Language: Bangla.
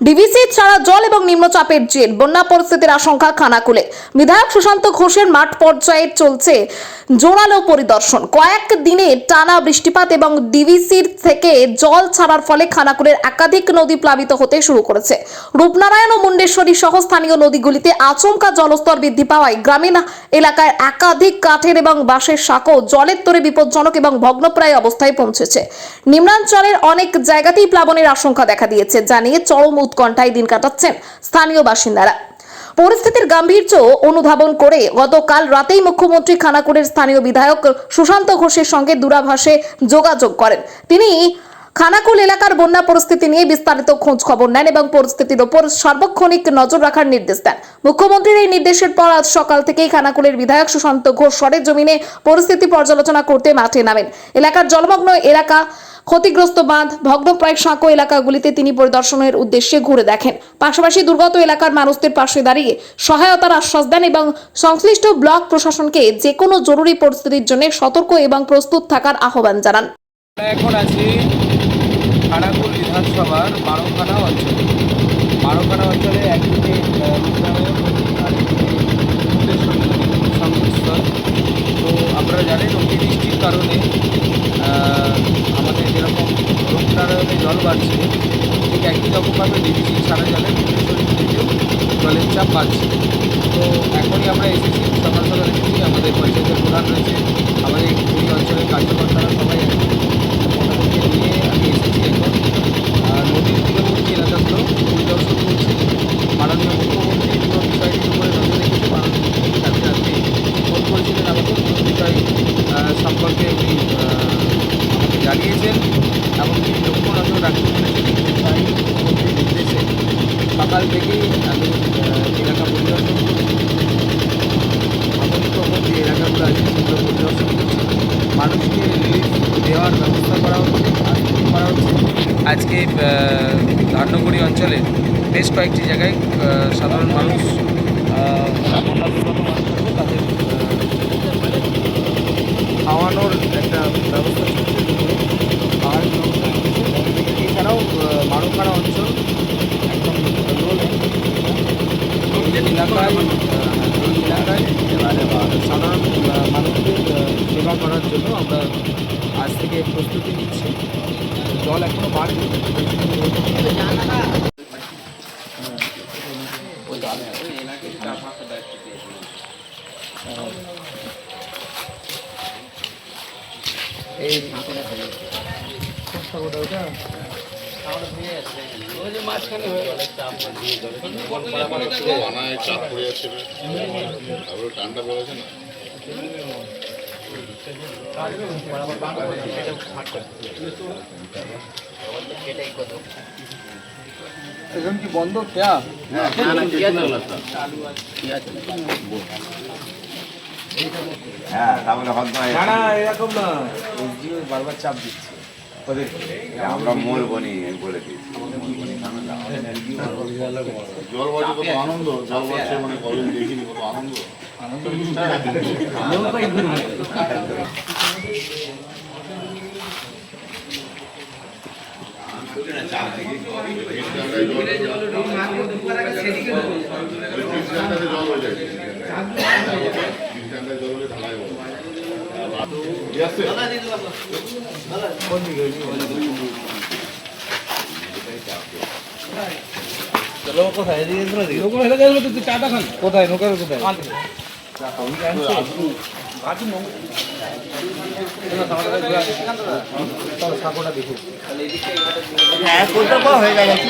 ডিভিসি ছাড়া জল এবং নিম্নচাপের জের বন্যা পরিস্থিতির আশঙ্কা খানাকুলে। বিধায়ক সুশান্ত ঘোষের মাঠ পর্যায়ে চলছে জোরালো পরিদর্শন। কয়েক দিনে টানা বৃষ্টিপাত এবং ডিভিসির থেকে জল ছাড়ার ফলে খানাকুলের একাধিক নদী প্লাবিত হতে শুরু করেছে। রূপনারায়ণ ও মুন্ডেশ্বরী সহ স্থানীয় নদীগুলিতে আচমকা জলস্তর বৃদ্ধি পাওয়ায় গ্রামীণ এলাকায় একাধিক কাঠের এবং বাঁশের সাঁকো জলের তরে বিপজ্জনক এবং ভগ্নপ্রায় অবস্থায় পৌঁছেছে। নিম্নাঞ্চলের অনেক জায়গাতেই প্লাবনের আশঙ্কা দেখা দিয়েছে, যা নিয়ে চরম উৎকণ্ঠায় দিন কাটাচ্ছেন স্থানীয় বাসিন্দারা। পরিস্থিতির গাম্ভীর্য অনুধাবন করে গতকাল রাতেই মুখ্যমন্ত্রী খানাকুলের স্থানীয় বিধায়ক সুশান্ত ঘোষের সঙ্গে দূরভাষে যোগাযোগ করেন। তিনি খানাকুল এলাকার বন্যা পরিস্থিতি নিয়ে বিস্তারিত খোঁজ খবর নেন এবং পরিস্থিতির ওপর সার্বক্ষণিক নজর রাখার নির্দেশ দেন। মুখ্যমন্ত্রীর এই নির্দেশের পর আজ সকাল থেকেই খানাকুলের বিধায়ক সুশান্ত ঘোষ সরেজমিনে পরিস্থিতি পর্যালোচনা করতে মাঠে নামেন। এলাকার জলমগ্ন এলাকা, ক্ষতিগ্রস্ত বাঁধ, ভগ্নপ্রায় সাঁকো এলাকাগুলিতে তিনি পরিদর্শনের উদ্দেশ্যে ঘুরে দেখেন। পাশাপাশি দুর্গত এলাকার মানুষদের পাশে দাঁড়িয়ে সহায়তার আশ্বাস দেন এবং সংশ্লিষ্ট ব্লক প্রশাসনকে যে কোনো জরুরি পরিস্থিতির জন্য সতর্ক এবং প্রস্তুত থাকার আহ্বান জানান। এখন আছি খানাকুল বিধানসভার মারোখানা অঞ্চলে একদিকে রূপনারায়ণ আরেকদিকে মুন্ডেশ্বরী সংমিশ্রণ। তো আপনারা জানেন অতিবৃষ্টির কারণে আমাদের যেরকম রূপনারায়ণে জল বাড়ছে, ঠিক একই রকমভাবে ডিভিসি ছাড়া জলে মুন্ডেশ্বরী নদীতেও জলের চাপ বাড়ছে। তো এখনই আমরা এসেছি, সকাল সকাল এসেছি। আমাদের পঞ্চায়েতের প্রধান রয়েছে, আমাদের এই অঞ্চলের কার্যকর্তারা সবাই নিয়ে আমি এসেছি। এখন নদীর তীরবর্তী এলাকাগুলো পরিদর্শন করছি। মাননীয় মুখ্যমন্ত্রী পুরো বিষয়টির উপরে নজর রেখেছে। মাননীয় মুখ্যমন্ত্রী কালকে রাত্রে ফোন করেছিলেন আমাকে, পুরো বিষয় সম্পর্কে উনি আমাকে জানিয়েছেন এবং তিনি লক্ষ্য নজর রাখতে বলেছেন। তাই মুখ্যমন্ত্রীর নির্দেশে সকাল থেকেই আমি এলাকা পরিদর্শন করছি। আতঙ্কময় যে এলাকাগুলো আছে সেগুলো পরিদর্শন করছি। মানুষকে রিলিফ দেওয়ার ব্যবস্থা করা হচ্ছে। আজকে ধান্যগুড়ি অঞ্চলে বেশ কয়েকটি জায়গায় সাধারণ মানুষ তাদের খাওয়ানোর একটা ব্যবস্থা চলছে, পাহাড়ের ব্যবস্থা চলছে। এছাড়াও মারোখানা অঞ্চল একদম এলাকায় সাধারণ মানুষদের সেবা করার জন্য আমরা আজ থেকে প্রস্তুতি নিচ্ছি। জল এখনো বাড়বে। মাঝখানে চাপ পড়ে যাচ্ছে, ঠান্ডা পড়েছে না। এখন কি বন্ধ? क्या এরকম না, বারবার চাপ দিচ্ছে। আমরা মরবনি বলে দিচ্ছি। জল বাড়ছে কত আনন্দ, জল বাড়ছে মানে কবে দেখিনি কত আনন্দ। কোথায় চাটা খান? কোথায় নৌকার কোথায়? সাঁকোটা দেখে হয়ে গেছে।